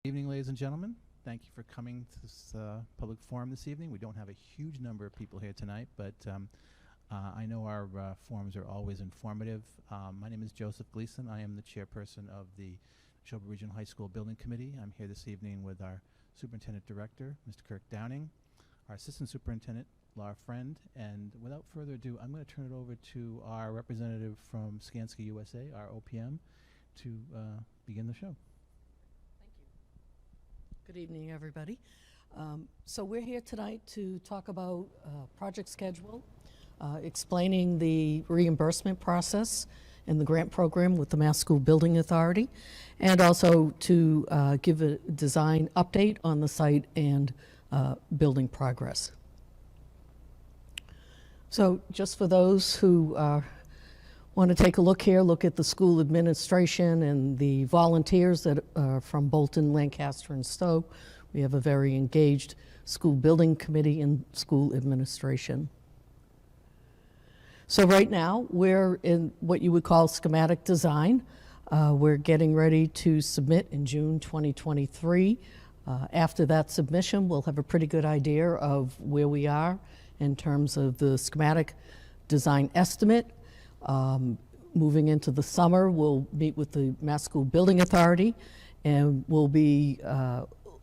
Good evening, ladies and gentlemen. Thank you for coming to this public forum this evening. We don't have a huge number of people here tonight, but I know our forums are always informative. My name is Joseph Gleason. I am the chairperson of the Neshoba Regional High School Building Committee. I'm here this evening with our Superintendent Director, Mr. Kirk Downing, our Assistant Superintendent, Laura Friend, and without further ado, I'm going to turn it over to our representative from Skanska USA, our OPM, to begin the show. Good evening, everybody. So we're here tonight to talk about project schedule, explaining the reimbursement process in the grant program with the Mass School Building Authority, and also to give a design update on the site and building progress. So just for those who want to take a look here, look at the school administration and the volunteers that are from Bolton, Lancaster, and Stowe. We have a very engaged school building committee and school administration. So right now, we're in what you would call schematic design. We're getting ready to submit in June 2023. After that submission, we'll have a pretty good idea of where we are in terms of the schematic design estimate. Moving into the summer, we'll meet with the Mass School Building Authority, and we'll be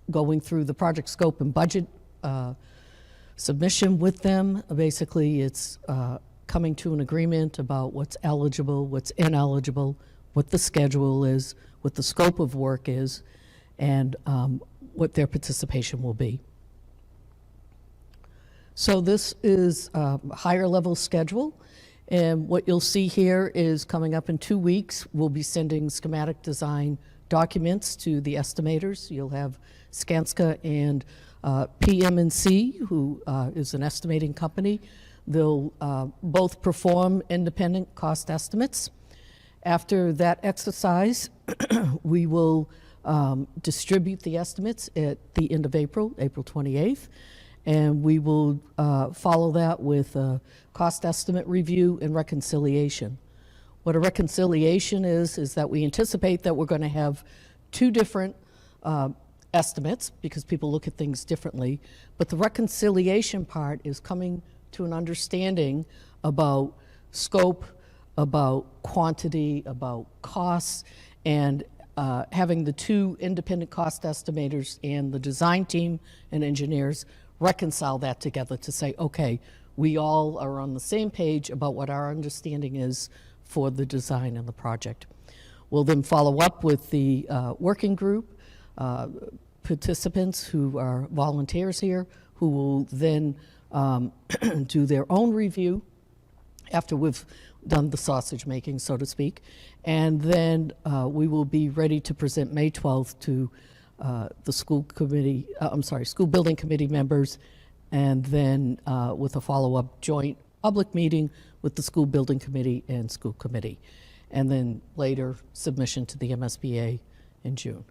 going through the project scope and budget submission with them. Basically, it's coming to an agreement about what's eligible, what's ineligible, what the schedule is, what the scope of work is, and what their participation will be. So this is a higher level schedule. And what you'll see here is coming up in 2 weeks, we'll be sending schematic design documents to the estimators. You'll have Skanska and PM&C, who is an estimating company. They'll both perform independent cost estimates. After that exercise, we will distribute the estimates at the end of April, April 28th. And we will follow that with a cost estimate review and reconciliation. What a reconciliation is that we anticipate that we're going to have two different estimates because people look at things differently. But the reconciliation part is coming to an understanding about scope, about quantity, about costs, and having the two independent cost estimators and the design team and engineers reconcile that together to say, okay, we all are on the same page about what our understanding is for the design and the project. We'll then follow up with the working group participants who are volunteers here, who will then do their own review after we've done the sausage making, so to speak. And then we will be ready to present May 12th to the school committee, school building committee members, and then with a follow-up joint public meeting with the school building committee and school committee, and then later submission to the MSBA in June.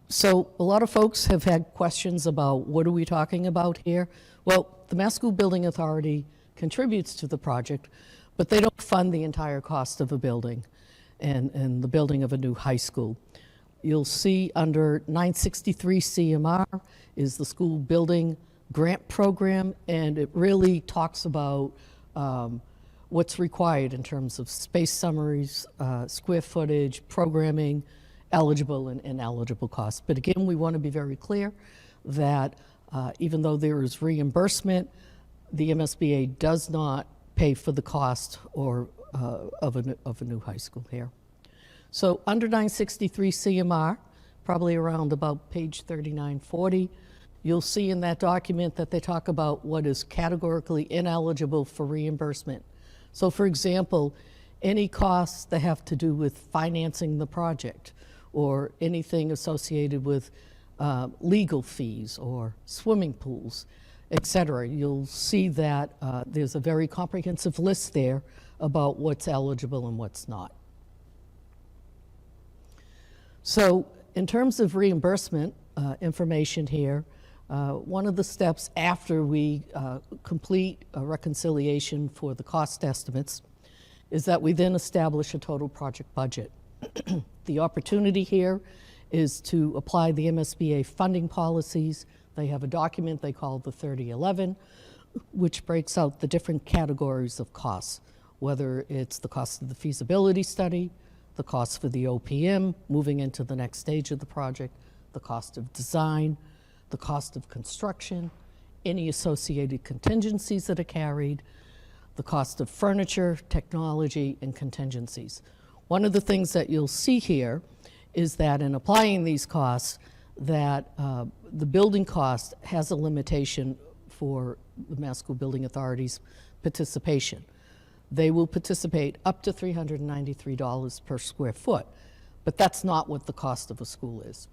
So a lot of folks have had questions about what are we talking about here? Well, the Mass School Building Authority contributes to the project, but they don't fund the entire cost of a building and the building of a new high school. You'll see under 963 CMR is the school building grant program, and it really talks about what's required in terms of space summaries, square footage, programming, eligible and ineligible costs. But again, we want to be very clear that even though there is reimbursement, the MSBA does not pay for the cost or of a new high school here. So under 963 CMR, probably around about page 3940, you'll see in that document that they talk about what is categorically ineligible for reimbursement. So for example, any costs that have to do with financing the project or anything associated with legal fees or swimming pools, etc. You'll see that there's a very comprehensive list there about what's eligible and what's not. So in terms of reimbursement information here, one of the steps after we complete a reconciliation for the cost estimates is that we then establish a total project budget. The opportunity here is to apply the MSBA funding policies. They have a document they call the 3011, which breaks out the different categories of costs, whether it's the cost of the feasibility study, the cost for the OPM, moving into the next stage of the project, the cost of design, the cost of construction, any associated contingencies that are carried, the cost of furniture, technology, and contingencies. One of the things that you'll see here is that in applying these costs, that the building cost has a limitation for the Mass School Building Authority's participation. They will participate up to $393 per square foot, but that's not what the cost of a school is.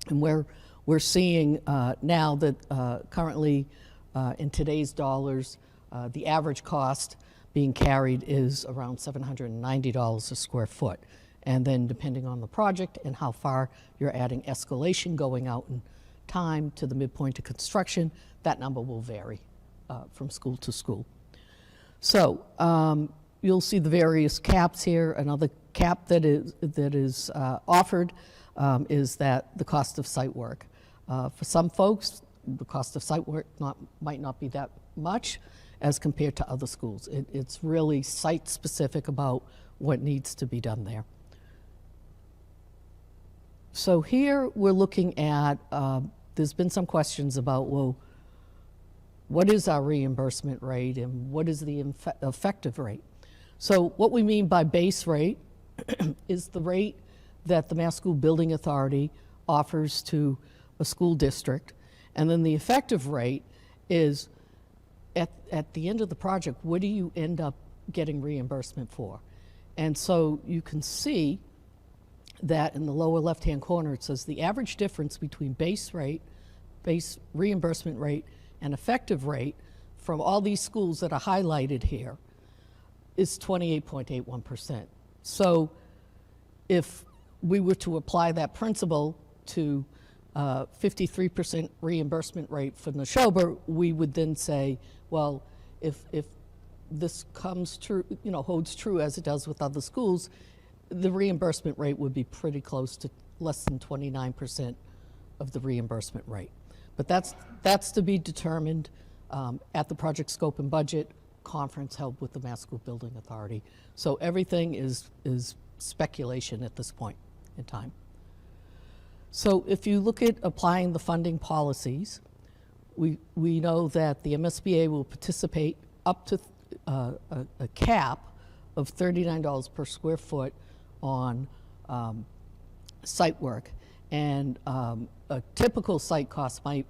And we're seeing now that currently in today's dollars, the average cost being carried is around $790 a square foot. And then depending on the project and how far you're adding escalation going out in time to the midpoint of construction, that number will vary from school to school. So you'll see the various caps here. Another cap that is offered is that the cost of site work. For some folks, the cost of site work might not be that much as compared to other schools. It's really site-specific about what needs to be done there. So here we're looking at, there's been some questions about, well, what is our reimbursement rate and what is the effective rate? So what we mean by base rate is the rate that the Mass School Building Authority offers to a school district. And then the effective rate is at the end of the project, what do you end up getting reimbursement for? And so you can see that in the lower left-hand corner, it says the average difference between base reimbursement rate and effective rate from all these schools that are highlighted here is 28.81%. So if we were to apply that principle to 53% reimbursement rate for Neshoba, we would then say, well, if this comes true, holds true as it does with other schools, the reimbursement rate would be pretty close to less than 29% of the reimbursement rate. But that's to be determined at the project scope and budget conference held with the Mass School Building Authority. So everything is speculation at this point in time. So if you look at applying the funding policies, we know that the MSBA will participate up to a cap of $39 per square foot on site work. And a typical site cost might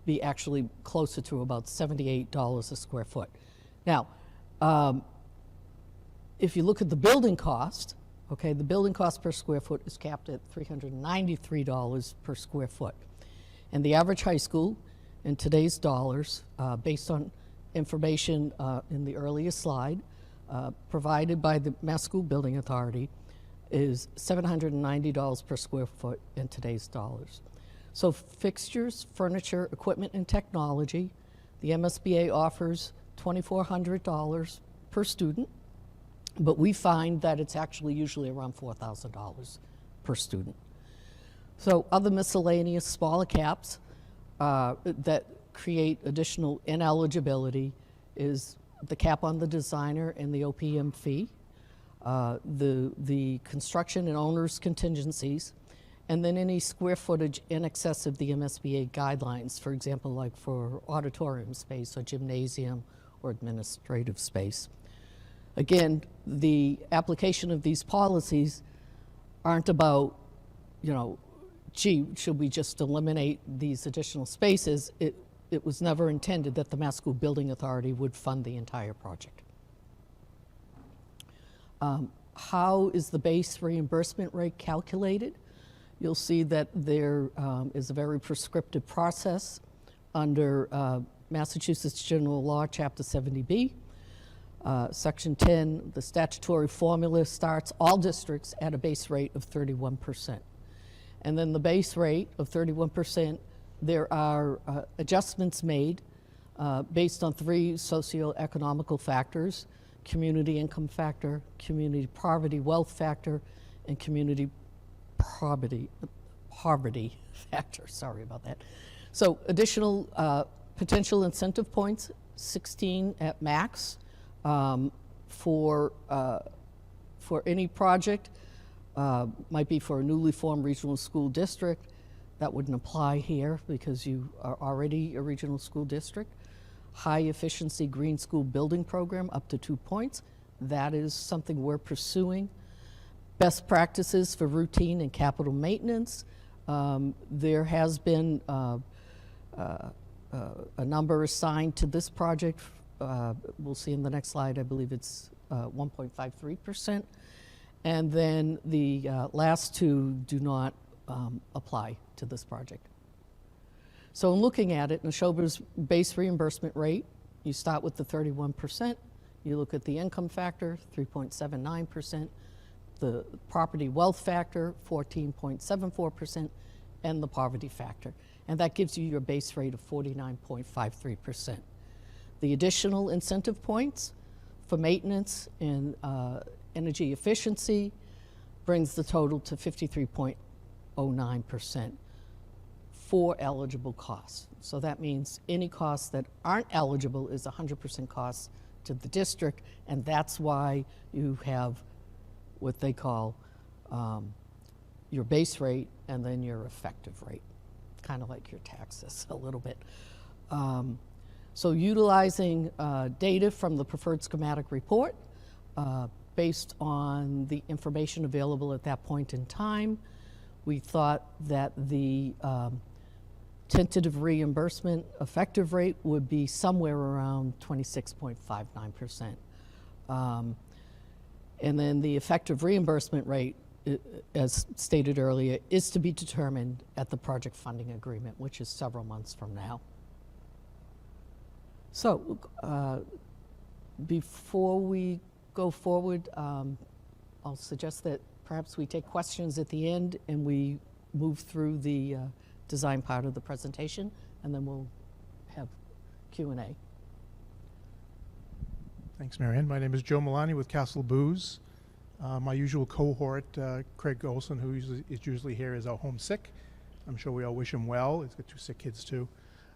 be actually closer to about $78 a square foot. Now, if you look at the building cost, okay, the building cost per square foot is capped at $393 per square foot. And the average high school, in today's dollars, based on information in the earlier slide, provided by the Mass School Building Authority, is $790 per square foot in today's dollars. So fixtures, furniture, equipment, and technology, the MSBA offers $2,400 per student, but we find that it's actually usually around $4,000 per student. So other miscellaneous smaller caps that create additional ineligibility is the cap on the designer and the OPM fee, the construction and owner's contingencies, and then any square footage in excess of the MSBA guidelines, for example, like for auditorium space or gymnasium or administrative space. Again, the application of these policies aren't about, gee, should we just eliminate these additional spaces? It was never intended that the Mass School Building Authority would fund the entire project. How is the base reimbursement rate calculated? You'll see that there is a very prescriptive process under Massachusetts General Law, Chapter 70B. Section 10, the statutory formula starts all districts at a base rate of 31%. And then the base rate of 31%, there are adjustments made based on 3 socioeconomical factors: community income factor, community poverty wealth factor, and community poverty factor, sorry about that. So additional potential incentive points, 16 at max for any project. Might be for a newly formed regional school district. That wouldn't apply here because you are already a regional school district. High efficiency green school building program, up to 2 points. That is something we're pursuing. Best practices for routine and capital maintenance. There has been a number assigned to this project. We'll see in the next slide, I believe it's 1.53%. And then the last two do not apply to this project. So in looking at it, Neshoba's base reimbursement rate, you start with the 31%, you look at the income factor, 3.79%, the property wealth factor, 14.74%, and the poverty factor. And that gives you your base rate of 49.53%. The additional incentive points for maintenance and energy efficiency brings the total to 53.09% for eligible costs. So that means any costs that aren't eligible is 100% cost to the district, and that's why you have what they call your base rate and then your effective rate, kind of like your taxes a little bit. So utilizing data from the preferred schematic report based on the information available at that point in time, we thought that the tentative reimbursement effective rate would be somewhere around 26.59%. And then the effective reimbursement rate, as stated earlier, is to be determined at the project funding agreement, which is several months from now. So before we go forward, I'll suggest that perhaps we take questions at the end and we move through the design part of the presentation, and then we'll have Q&A. Thanks, Marianne. My name is Joe Milani with Castle Booze. My usual cohort, Craig Olson, who is usually here, is out home sick. I'm sure we all wish him well. He's got 2 sick kids, too.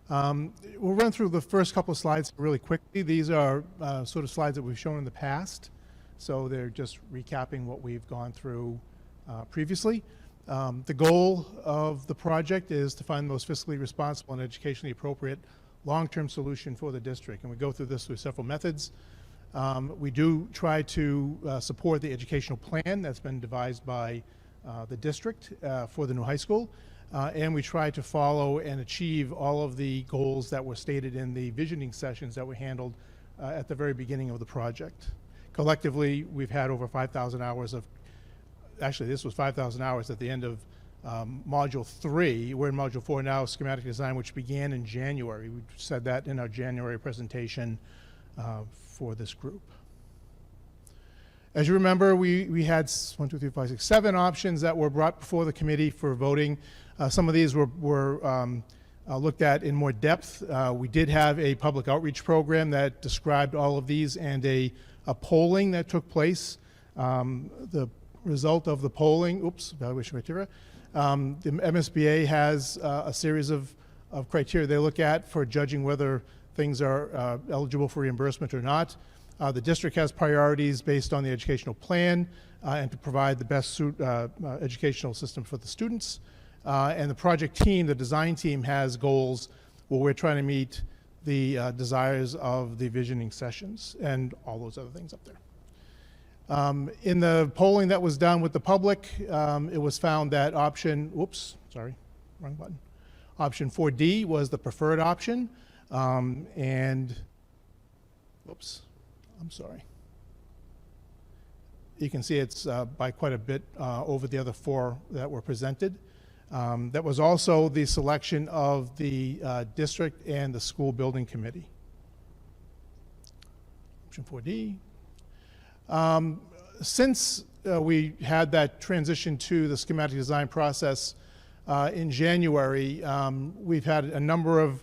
We'll run through the first couple of slides really quickly. These are sort of slides that we've shown in the past, so they're just recapping what we've gone through previously. The goal of the project is to find the most fiscally responsible and educationally appropriate long-term solution for the district, and we go through this through several methods. We do try to support the educational plan that's been devised by the district for the new high school, and we try to follow and achieve all of the goals that were stated in the visioning sessions that were handled at the very beginning of the project. Collectively, we've had over 5,000 hours of, actually this was 5,000 hours at the end of Module 3. We're in Module 4 now, schematic design, which began in January. We said that in our January presentation for this group. As you remember, we had 1, 2, 3, 4, 5, 6, 7 options that were brought before the committee for voting. Some of these were looked at in more depth. We did have a public outreach program that described all of these, and a polling that took place. The result of the polling, evaluation criteria. The MSBA has a series of criteria they look at for judging whether things are eligible for reimbursement or not. The district has priorities based on the educational plan and to provide the best educational system for the students. And the project team, the design team, has goals where we're trying to meet the desires of the visioning sessions and all those other things up there. In the polling that was done with the public, it was found that option 4D was the preferred option. You can see it's by quite a bit over the other 4 that were presented. That was also the selection of the district and the school building committee. Option 4D. Since we had that transition to the schematic design process in January, we've had a number of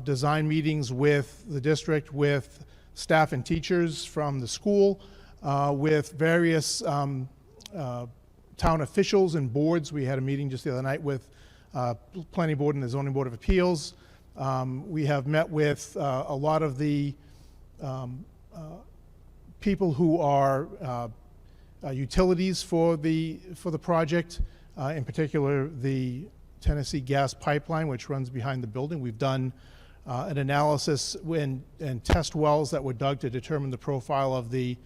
design meetings with the district, with staff and teachers from the school, with various town officials and boards. We had a meeting just the other night with Planning Board and the Zoning Board of Appeals. We have met with a lot of the people who are utilities for the project, in particular the Tennessee gas pipeline, which runs behind the building. We've done an analysis and test wells that were dug to determine the profile of the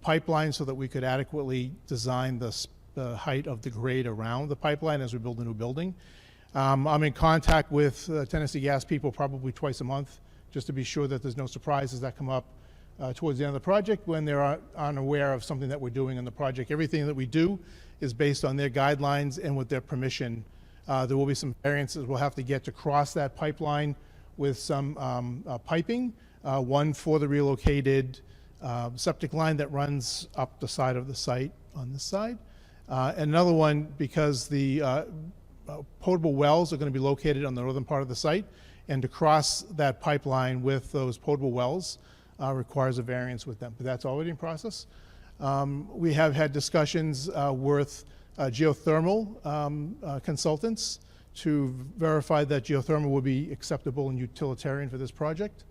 pipeline so that we could adequately design the height of the grade around the pipeline as we build a new building. I'm in contact with Tennessee gas people probably twice a month just to be sure that there's no surprises that come up towards the end of the project when they're unaware of something that we're doing in the project. Everything that we do is based on their guidelines and with their permission. There will be some variances we'll have to get to cross that pipeline with some piping, one for the relocated septic line that runs up the side of the site on this side. And another one because the potable wells are going to be located on the northern part of the site, and to cross that pipeline with those potable wells requires a variance with them, but that's already in process. We have had discussions with geothermal consultants to verify that geothermal would be acceptable and utilitarian for this project.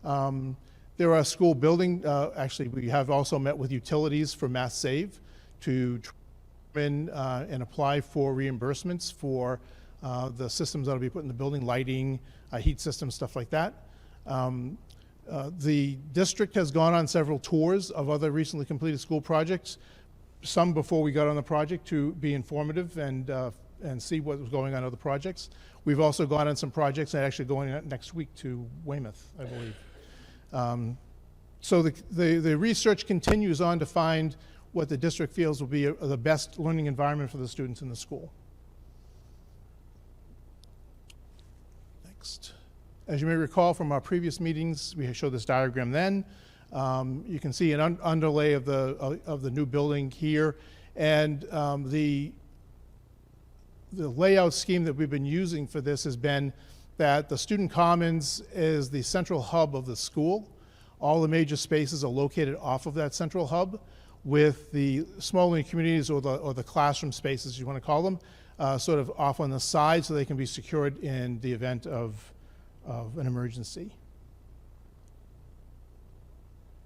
There are school building, actually we have also met with utilities for Mass Save to and apply for reimbursements for the systems that will be put in the building, lighting, heat systems, stuff like that. The district has gone on several tours of other recently completed school projects, some before we got on the project to be informative and see what was going on in other projects. We've also gone on some projects and actually going next week to Weymouth, I believe. So the research continues on to find what the district feels will be the best learning environment for the students in the school. Next. As you may recall from our previous meetings, we showed this diagram then. You can see an underlay of the new building here, and the layout scheme that we've been using for this has been that the student commons is the central hub of the school. All the major spaces are located off of that central hub, with the small learning communities or the classroom spaces, you want to call them, sort of off on the side so they can be secured in the event of an emergency.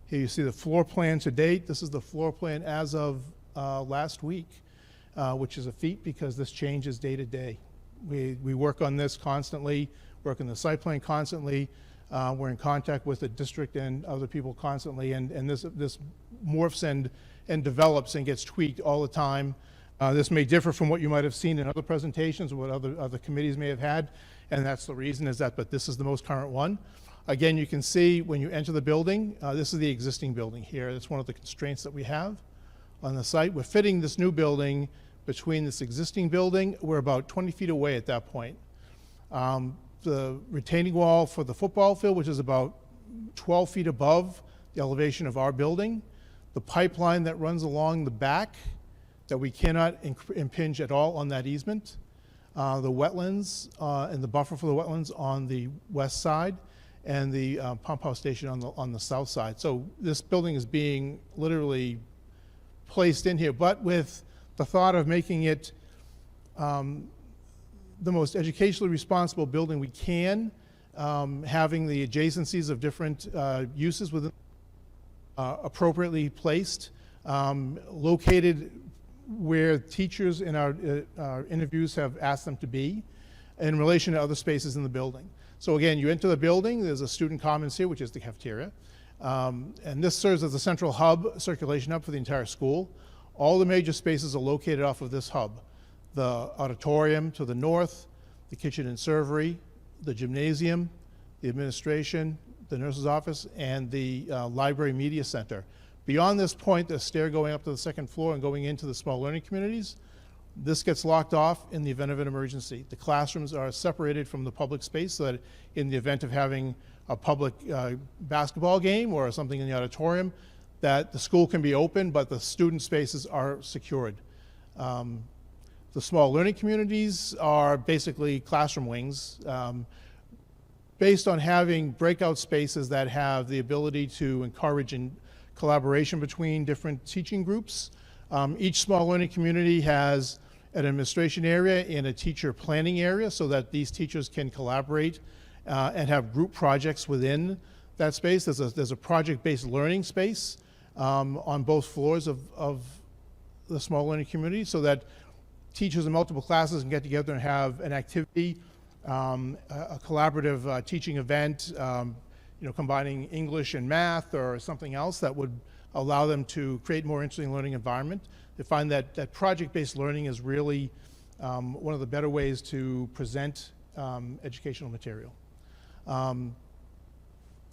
Here you see the floor plan to date. This is the floor plan as of last week, which is a feat because this changes day to day. We work on this constantly, work on the site plan constantly. We're in contact with the district and other people constantly, and this morphs and develops and gets tweaked all the time. This may differ from what you might have seen in other presentations or what other committees may have had, and that's the reason is that, but this is the most current one. Again, you can see when you enter the building, this is the existing building here. That's one of the constraints that we have on the site. We're fitting this new building between this existing building. We're about 20 feet away at that point. The retaining wall for the football field, which is about 12 feet above the elevation of our building. The pipeline that runs along the back that we cannot impinge at all on that easement. The wetlands and the buffer for the wetlands on the west side, and the pump house station on the south side. So this building is being literally placed in here, but with the thought of making it the most educationally responsible building we can, having the adjacencies of different uses within appropriately placed, located where teachers in our interviews have asked them to be in relation to other spaces in the building. So again, you enter the building, there's a student commons here, which is the cafeteria, and this serves as a central hub, circulation hub for the entire school. All the major spaces are located off of this hub. The auditorium to the north, the kitchen and servery, the gymnasium, the administration, the nurse's office, and the library media center. Beyond this point, the stair going up to the second floor and going into the small learning communities, this gets locked off in the event of an emergency. The classrooms are separated from the public space so that in the event of having a public basketball game or something in the auditorium, that the school can be open, but the student spaces are secured. The small learning communities are basically classroom wings based on having breakout spaces that have the ability to encourage collaboration between different teaching groups. Each small learning community has an administration area and a teacher planning area so that these teachers can collaborate and have group projects within that space. There's a project-based learning space on both floors of the small learning community so that teachers in multiple classes can get together and have an activity, a collaborative teaching event, combining English and math or something else that would allow them to create more interesting learning environment. They find that project-based learning is really one of the better ways to present educational material.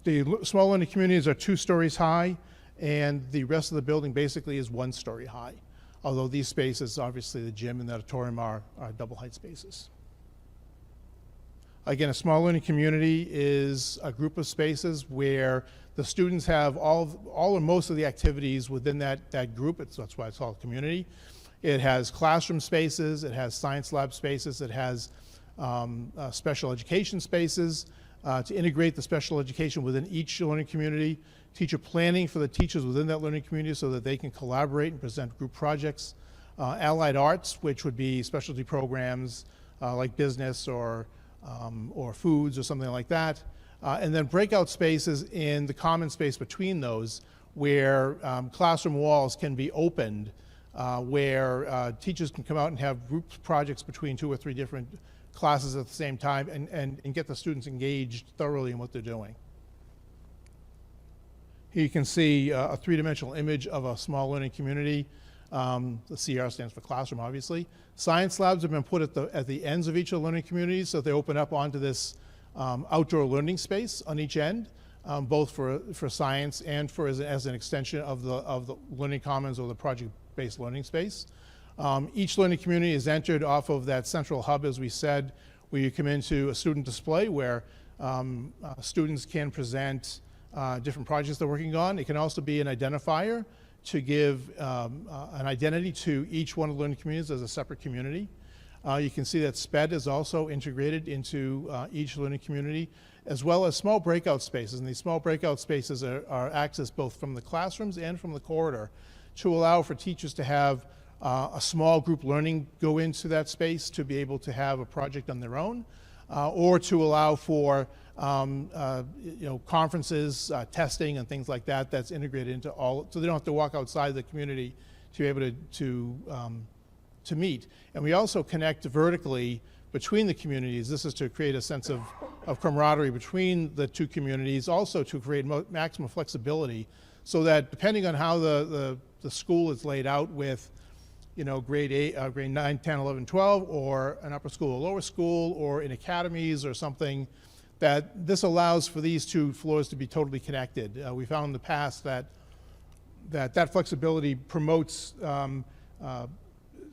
The small learning communities are 2 stories high, and the rest of the building basically is 1 story high. Although these spaces, obviously the gym and the auditorium are double height spaces. Again, a small learning community is a group of spaces where the students have all or most of the activities within that group. That's why it's called a community. It has classroom spaces, it has science lab spaces, it has special education spaces to integrate the special education within each learning community, teacher planning for the teachers within that learning community so that they can collaborate and present group projects, allied arts, which would be specialty programs like business or foods or something like that, and then breakout spaces in the common space between those where classroom walls can be opened, where teachers can come out and have group projects between 2 or 3 different classes at the same time and get the students engaged thoroughly in what they're doing. Here you can see a 3-dimensional image of a small learning community. The CR stands for classroom, obviously. Science labs have been put at the ends of each of the learning communities, so they open up onto this outdoor learning space on each end, both for science and as an extension of the learning commons or the project-based learning space. Each learning community is entered off of that central hub, as we said, where you come into a student display where students can present different projects they're working on. It can also be an identifier to give an identity to each one of the learning communities as a separate community. You can see that SPED is also integrated into each learning community, as well as small breakout spaces. And these small breakout spaces are accessed both from the classrooms and from the corridor to allow for teachers to have a small group learning go into that space to be able to have a project on their own, or to allow for conferences, testing, and things like that. That's integrated into all, so they don't have to walk outside the community to be able to meet. And we also connect vertically between the communities. This is to create a sense of camaraderie between the 2 communities, also to create maximum flexibility, so that depending on how the school is laid out with grade 9, 10, 11, 12, or an upper school or lower school, or in academies or something, that this allows for these 2 floors to be totally connected. We found in the past that flexibility promotes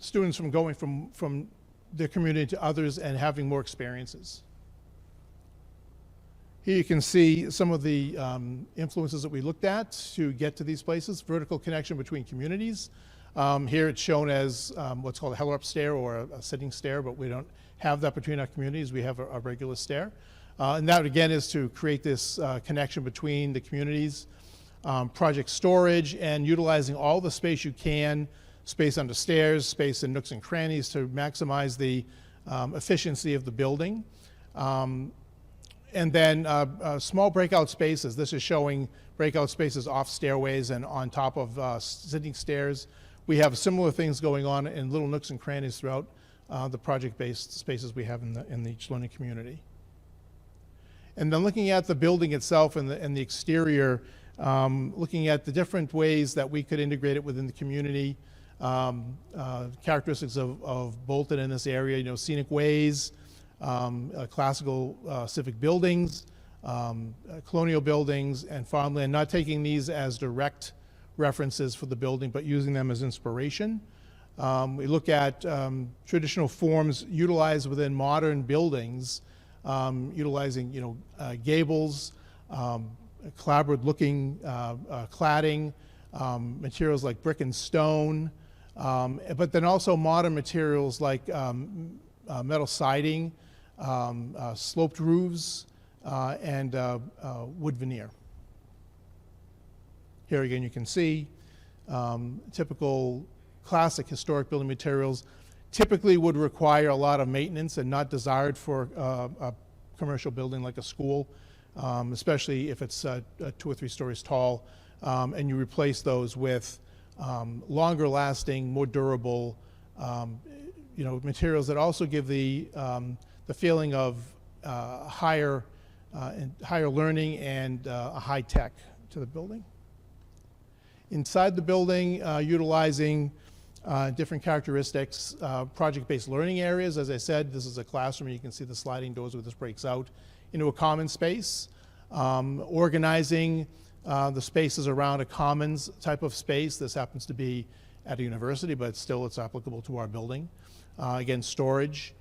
students from going from their community to others and having more experiences. Here you can see some of the influences that we looked at to get to these places. Vertical connection between communities. Here it's shown as what's called a Hellerup stair or a sitting stair, but we don't have that between our communities. We have a regular stair. And that, again, is to create this connection between the communities. Project storage and utilizing all the space you can, space under stairs, space in nooks and crannies to maximize the efficiency of the building. And then small breakout spaces. This is showing breakout spaces off stairways and on top of sitting stairs. We have similar things going on in little nooks and crannies throughout the project-based spaces we have in each learning community. And then looking at the building itself and the exterior, looking at the different ways that we could integrate it within the community, characteristics of Bolton in this area, scenic ways, classical civic buildings, colonial buildings, and farmland, not taking these as direct references for the building, but using them as inspiration. We look at traditional forms utilized within modern buildings, utilizing gables, clapboard-looking cladding, materials like brick and stone, but then also modern materials like metal siding, sloped roofs, and wood veneer. Here again you can see typical classic historic building materials typically would require a lot of maintenance and not desired for a commercial building like a school, especially if it's 2 or 3 stories tall, and you replace those with longer lasting, more durable, materials that also give the feeling of higher learning and a high tech to the building. Inside the building, utilizing different characteristics, project-based learning areas. As I said, this is a classroom. You can see the sliding doors where this breaks out into a common space. Organizing the spaces around a commons type of space. This happens to be at a university, but still it's applicable to our building. Again, storage.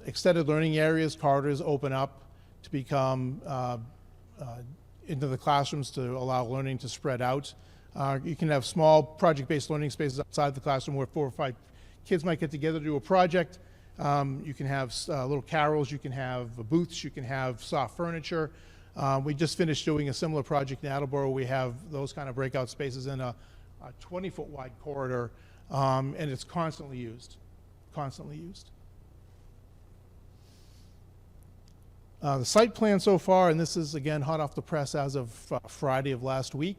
Extended learning areas, corridors open up to become into the classrooms to allow learning to spread out. You can have small project-based learning spaces outside the classroom where 4 or 5 kids might get together to do a project. You can have little carrels, you can have booths, you can have soft furniture. We just finished doing a similar project in Attleboro. We have those kind of breakout spaces in a 20-foot wide corridor, and it's constantly used, The site plan so far, and this is again hot off the press as of Friday of last week.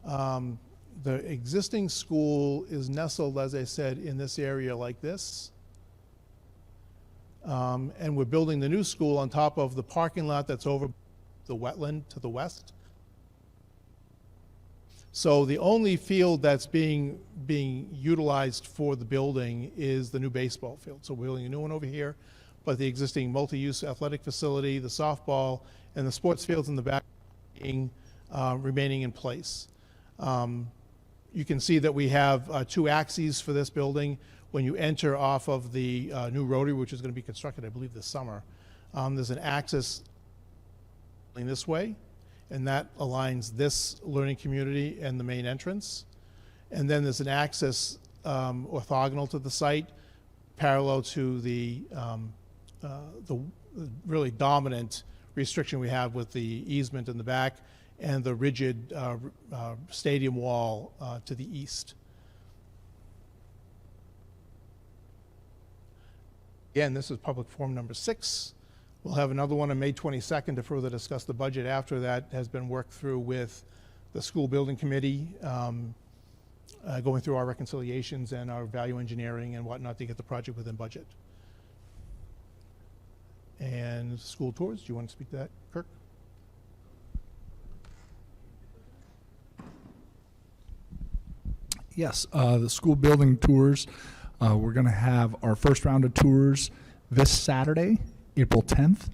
The existing school is nestled, as I said, in this area like this. And we're building the new school on top of the parking lot that's over the wetland to the west. So the only field that's being utilized for the building is the new baseball field. So we're building a new one over here, but the existing multi-use athletic facility, the softball, and the sports fields in the back remaining in place. You can see that we have 2 axes for this building. When you enter off of the new rotary, which is going to be constructed, I believe, this summer, there's an axis this way, and that aligns this learning community and the main entrance. And then there's an axis orthogonal to the site, parallel to the really dominant restriction we have with the easement in the back and the rigid stadium wall to the east. Again, this is public forum number 6. We'll have another one on May 22nd to further discuss the budget after that has been worked through with the school building committee, going through our reconciliations and our value engineering and whatnot to get the project within budget. And school tours, do you want to speak to that, Kirk? Yes, the school building tours. We're going to have our first round of tours this Saturday, April 10th.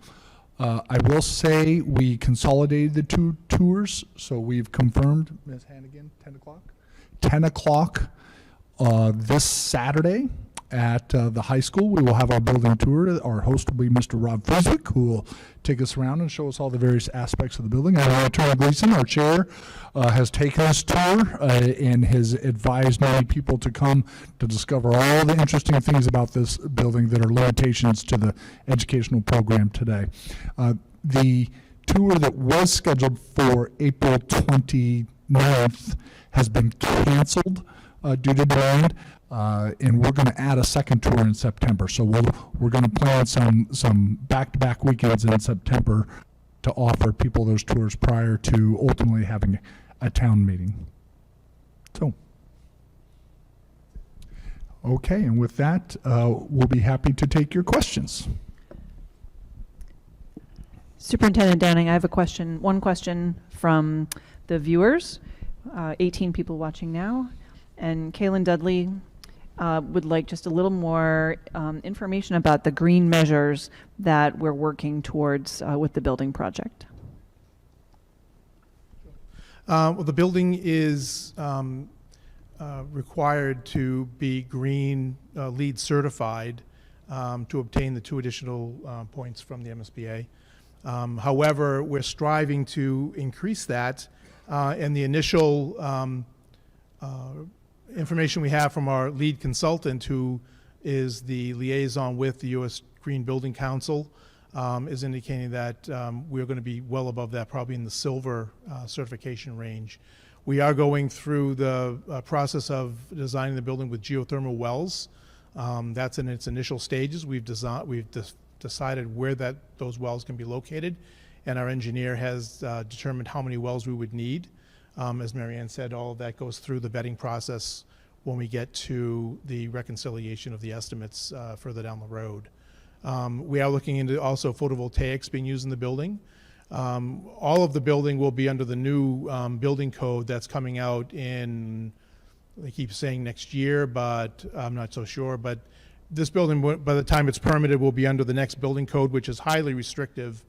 I will say we consolidated the 2 tours, so we've confirmed, Ms. Hannigan, 10 o'clock? 10 o'clock this Saturday at the high school. We will have our building tour. Our host will be Mr. Rob Friswick, who will take us around and show us all the various aspects of the building. And Attorney Gleason, our chair, has taken us tour and has advised many people to come to discover all the interesting things about this building that are limitations to the educational program today. The tour that was scheduled for April 29th has been canceled due to demand. And we're going to add a second tour in September. So we're going to plan some back-to-back weekends in September to offer people those tours prior to ultimately having a town meeting. So, okay, and with that, we'll be happy to take your questions. Superintendent Downing, I have one question from the viewers, 18 people watching now. And Kaylin Dudley would like just a little more information about the green measures that we're working towards with the building project. Well, the building is required to be green LEED certified to obtain the 2 additional points from the MSBA. However, we're striving to increase that, and the initial information we have from our lead consultant, who is the liaison with the U.S. Green Building Council, is indicating that we're going to be well above that, probably in the silver certification range. We are going through the process of designing the building with geothermal wells. That's in its initial stages. We've decided where those wells can be located, and our engineer has determined how many wells we would need. As Marianne said, all of that goes through the vetting process when we get to the reconciliation of the estimates further down the road. We are looking into also photovoltaics being used in the building. All of the building will be under the new building code that's coming out in, they keep saying next year, but I'm not so sure. But this building, by the time it's permitted, will be under the next building code, which is highly restrictive.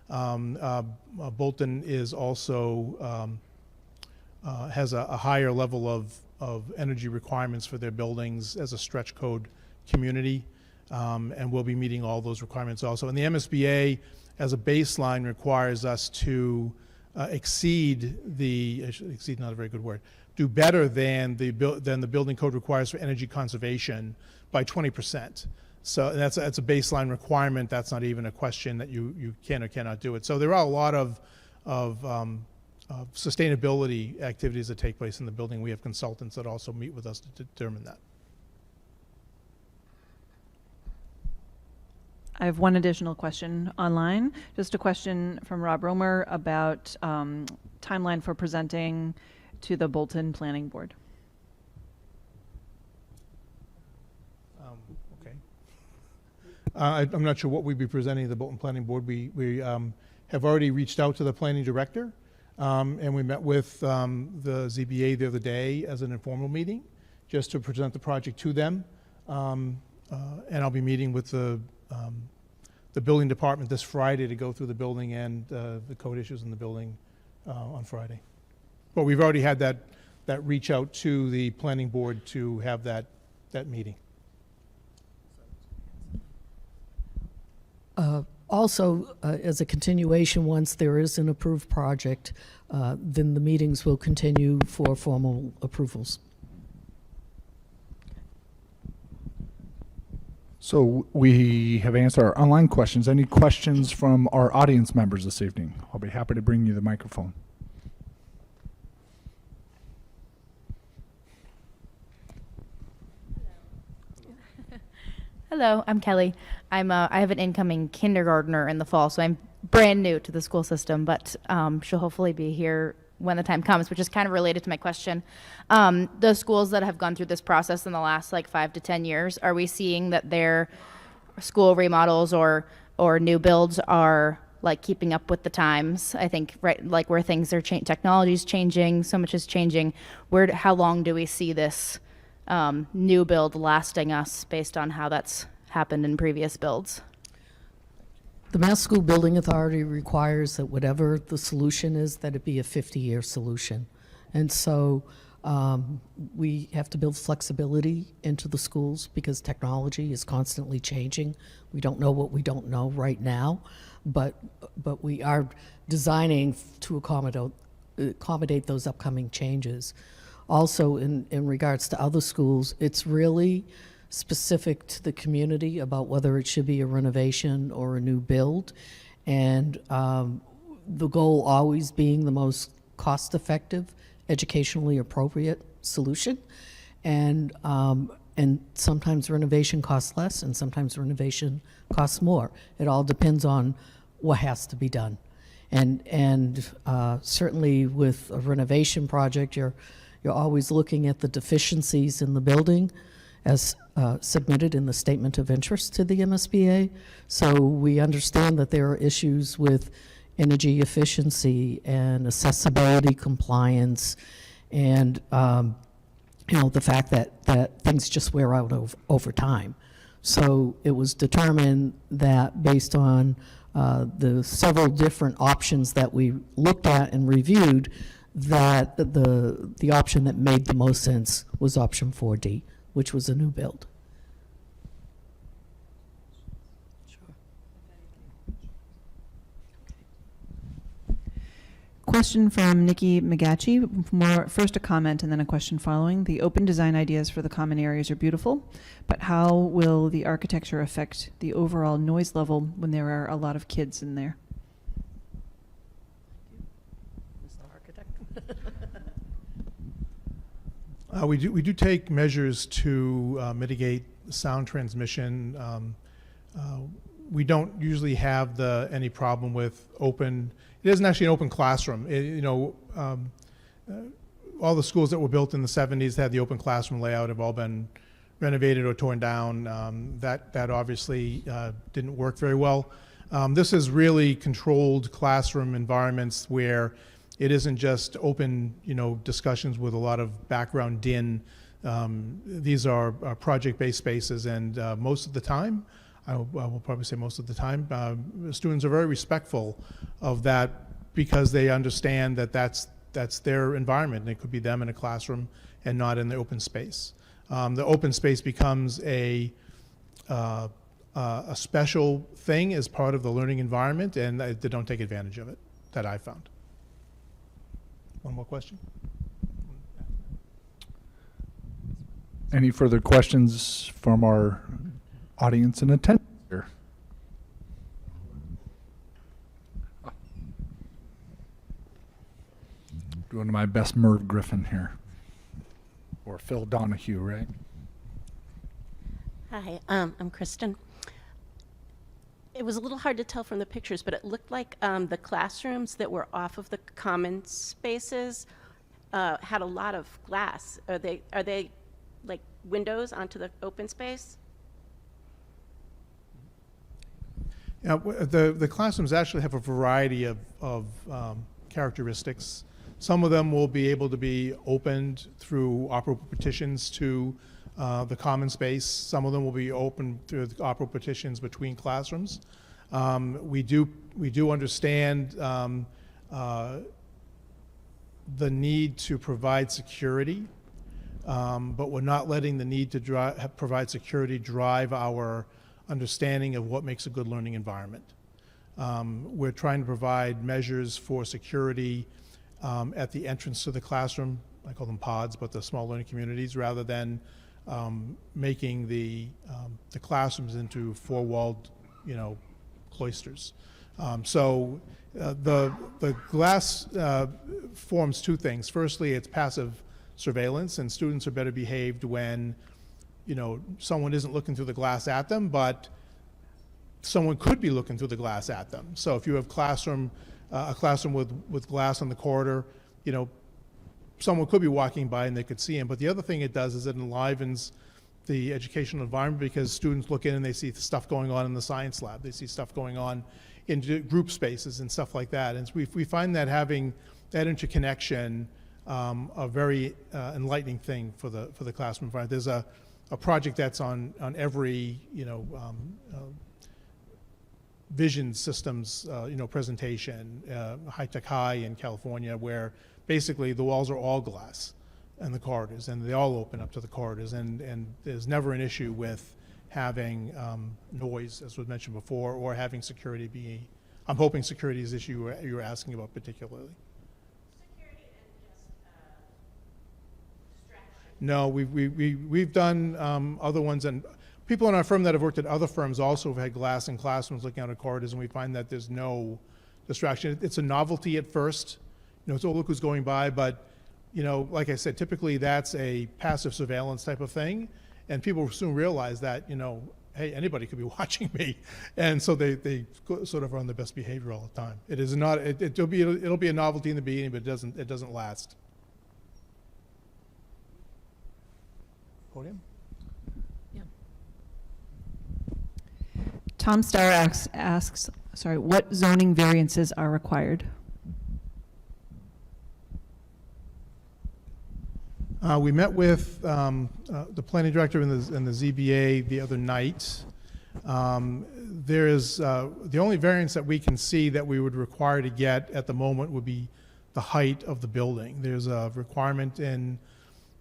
Bolton is also has a higher level of energy requirements for their buildings as a stretch code community, and we'll be meeting all those requirements also. And the MSBA, as a baseline, requires us to exceed not a very good word, do better than the building code requires for energy conservation by 20%. So that's a baseline requirement. That's not even a question that you can or cannot do it. So there are a lot of sustainability activities that take place in the building. We have consultants that also meet with us to determine that. I have one additional question online. Just a question from Rob Romer about timeline for presenting to the Bolton Planning Board. Okay. I'm not sure what we'd be presenting to the Bolton Planning Board. We have already reached out to the planning director, and we met with the ZBA the other day as an informal meeting, just to present the project to them. And I'll be meeting with the building department this Friday to go through the building and the code issues in the building on Friday. But we've already had that reach out to the planning board to have that meeting. Also, as a continuation, once there is an approved project, then the meetings will continue for formal approvals. So we have answered our online questions. Any questions from our audience members this evening? I'll be happy to bring you the microphone. Hello, I'm Kelly. I have an incoming kindergartner in the fall, so I'm brand new to the school system, but she'll hopefully be here when the time comes, which is kind of related to my question. The schools that have gone through this process in the last 5 to 10 years, are we seeing that their school remodels or new builds are keeping up with the times? I think where things are technology's changing, so much is changing. How long do we see this new build lasting us based on how that's happened in previous builds? The Mass School Building Authority requires that whatever the solution is, that it be a 50-year solution. And so we have to build flexibility into the schools because technology is constantly changing. We don't know what we don't know right now, but we are designing to accommodate those upcoming changes. Also, in regards to other schools, it's really specific to the community about whether it should be a renovation or a new build, and the goal always being the most cost-effective, educationally appropriate solution. And sometimes renovation costs less, and sometimes renovation costs more. It all depends on what has to be done. And certainly with a renovation project, you're always looking at the deficiencies in the building as submitted in the statement of interest to the MSBA. So we understand that there are issues with energy efficiency and accessibility compliance and the fact that things just wear out over time. So it was determined that based on the several different options that we looked at and reviewed, that the option that made the most sense was option 4D, which was a new build. Question from Nikki McGatchie. First a comment and then a question following. The open design ideas for the common areas are beautiful, but how will the architecture affect the overall noise level when there are a lot of kids in there? We do take measures to mitigate sound transmission. We don't usually have any problem with open. It isn't actually an open classroom. All the schools that were built in the 70s had the open classroom layout have all been renovated or torn down. That obviously didn't work very well. This is really controlled classroom environments where it isn't just open, discussions with a lot of background din. These are project-based spaces, and most of the time, I will probably say most of the time, students are very respectful of that because they understand that that's their environment, and it could be them in a classroom and not in the open space. The open space becomes a special thing as part of the learning environment, and they don't take advantage of it, that I found. One more question? Any further questions from our audience in attendance here? Doing my best Merv Griffin here. Or Phil Donahue, right? Hi, I'm Kristen. It was a little hard to tell from the pictures, but it looked like the classrooms that were off of the common spaces had a lot of glass. Are they like windows onto the open space? Yeah, the classrooms actually have a variety of characteristics. Some of them will be able to be opened through operable partitions to the common space. Some of them will be open through the operable partitions between classrooms. We do understand the need to provide security, but we're not letting the need to provide security drive our understanding of what makes a good learning environment. We're trying to provide measures for security at the entrance to the classroom. I call them pods, but the small learning communities, rather than making the classrooms into four-walled, cloisters. So the glass forms two things. Firstly, it's passive surveillance, and students are better behaved when, someone isn't looking through the glass at them, but someone could be looking through the glass at them. So if you have a classroom with glass on the corridor, someone could be walking by and they could see him. But the other thing it does is it enlivens the educational environment because students look in and they see stuff going on in the science lab. They see stuff going on in group spaces and stuff like that. And we find that having that interconnection a very enlightening thing for the classroom environment. There's a project that's on every vision systems presentation, High Tech High in California, where basically the walls are all glass in the corridors, and they all open up to the corridors, and there's never an issue with having noise, as was mentioned before, or having security be. I'm hoping security is the issue you were asking about particularly. Security and just distraction. No, we've done other ones, and people in our firm that have worked at other firms also have had glass in classrooms looking out at corridors, and we find that there's no distraction. It's a novelty at first. It's, oh, look who's going by, but, like I said, typically that's a passive surveillance type of thing, and people soon realize that, hey, anybody could be watching me, and so they sort of are on their best behavior all the time. It is not. It'll be a novelty in the beginning, but it doesn't last. Podium. Tom Starr asks, what zoning variances are required? We met with the planning director and the ZBA the other night. There is the only variance that we can see that we would require to get at the moment would be the height of the building. There's a requirement in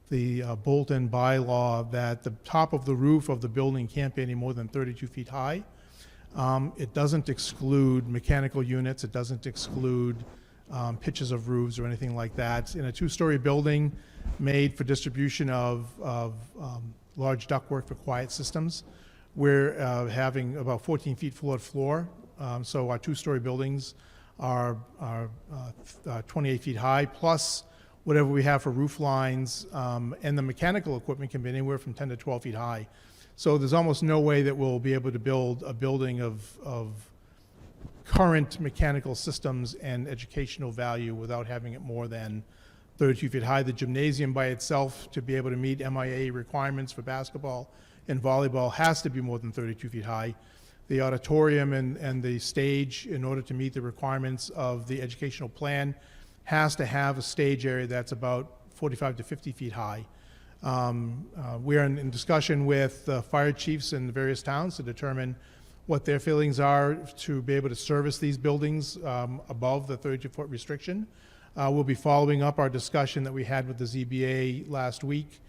the Bolton bylaw that the top of the roof of the building can't be any more than 32 feet high. It doesn't exclude mechanical units. It doesn't exclude pitches of roofs or anything like that. In a two-story building made for distribution of large ductwork for quiet systems, we're having about 14 feet floored floor. So our two-story buildings are 28 feet high, plus whatever we have for roof lines, and the mechanical equipment can be anywhere from 10 to 12 feet high. So there's almost no way that we'll be able to build a building of current mechanical systems and educational value without having it more than 32 feet high. The gymnasium by itself, to be able to meet MIA requirements for basketball and volleyball, has to be more than 32 feet high. The auditorium and the stage, in order to meet the requirements of the educational plan, has to have a stage area that's about 45 to 50 feet high. We are in discussion with the fire chiefs in the various towns to determine what their feelings are to be able to service these buildings above the 32-foot restriction. We'll be following up our discussion that we had with the ZBA last week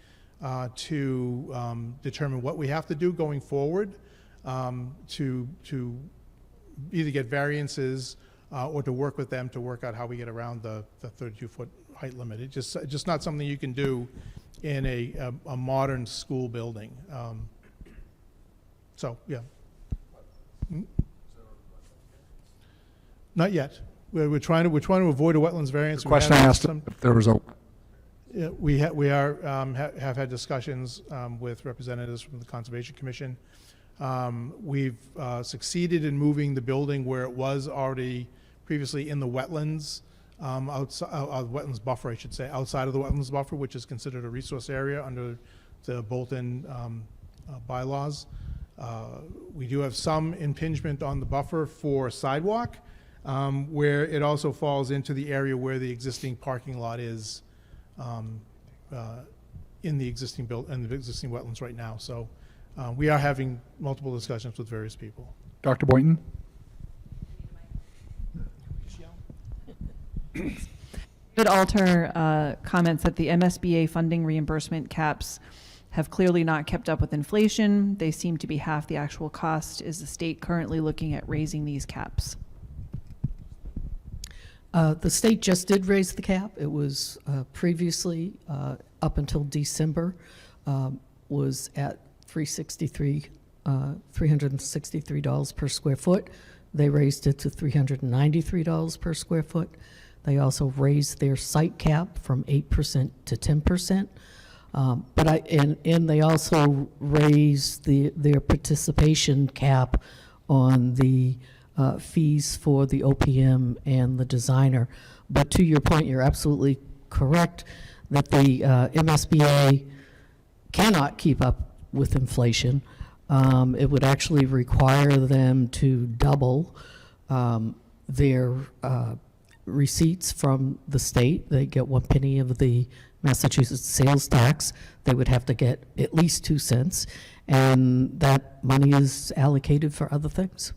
to determine what we have to do going forward to either get variances or to work with them to work out how we get around the 32-foot height limit. It's just not something you can do in a modern school building. So, yeah. Not yet. We're trying to avoid a wetlands variance. The question I asked if there was a... Yeah, we have had discussions with representatives from the Conservation Commission. We've succeeded in moving the building where it was already previously in the wetlands, wetlands buffer, I should say, outside of the wetlands buffer, which is considered a resource area under the Bolton bylaws. We do have some impingement on the buffer for sidewalk, where it also falls into the area where the existing parking lot is in the existing wetlands right now. So we are having multiple discussions with various people. Dr. Boynton? David Alter comments that the MSBA funding reimbursement caps have clearly not kept up with inflation. They seem to be half the actual cost. Is the state currently looking at raising these caps? The state just did raise the cap. It was previously, up until December, was at $363 per square foot. They raised it to $393 per square foot. They also raised their site cap from 8% to 10%. And they also raised their participation cap on the fees for the OPM and the designer. But to your point, you're absolutely correct that the MSBA cannot keep up with inflation. It would actually require them to double their receipts from the state. They get 1 penny of the Massachusetts sales tax. They would have to get at least 2 cents, and that money is allocated for other things.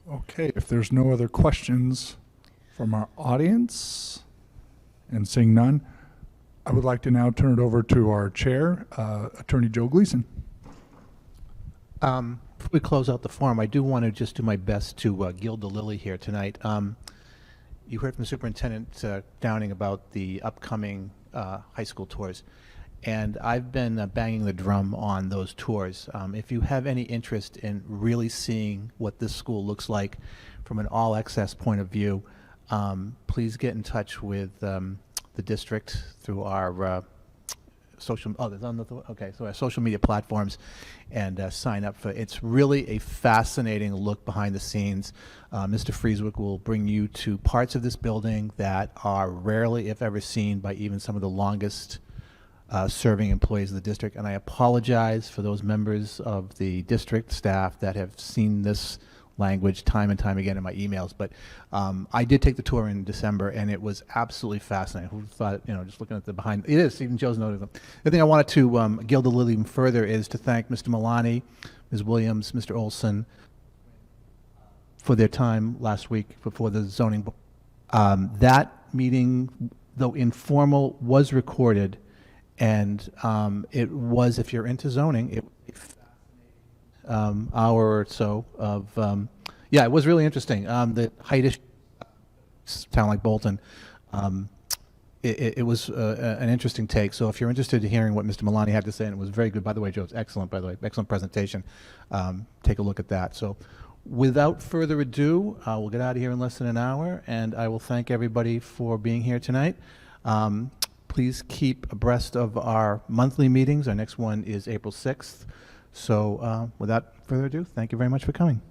Okay, if there's no other questions from our audience, and seeing none, I would like to now turn it over to our chair, Attorney Joe Gleason. Before we close out the forum, I do want to just do my best to gild the lily here tonight. You heard from Superintendent Downing about the upcoming high school tours, and I've been banging the drum on those tours. If you have any interest in really seeing what this school looks like from an all-access point of view, please get in touch with the district through our social, so our social media platforms, and sign up for it. It's really a fascinating look behind the scenes. Mr. Frieswick will bring you to parts of this building that are rarely, if ever, seen by even some of the longest serving employees of the district. And I apologize for those members of the district staff that have seen this language time and time again in my emails, but I did take the tour in December, and it was absolutely fascinating. Who thought, just looking at the behind, it is, even Joe's noted them. The thing I wanted to gild the lily even further is to thank Mr. Milani, Ms. Williams, Mr. Olson for their time last week before the zoning. That meeting, though informal, was recorded, and it was, if you're into zoning, it hour or so of, yeah, it was really interesting. The height issue, town like Bolton, it was an interesting take. So if you're interested in hearing what Mr. Milani had to say, and it was very good, by the way, Joe, it's excellent, by the way, excellent presentation, take a look at that. So Without further ado, we'll get out of here in less than an hour, and I will thank everybody for being here tonight. Please keep abreast of our monthly meetings. Our next one is April 6th. So without further ado, thank you very much for coming.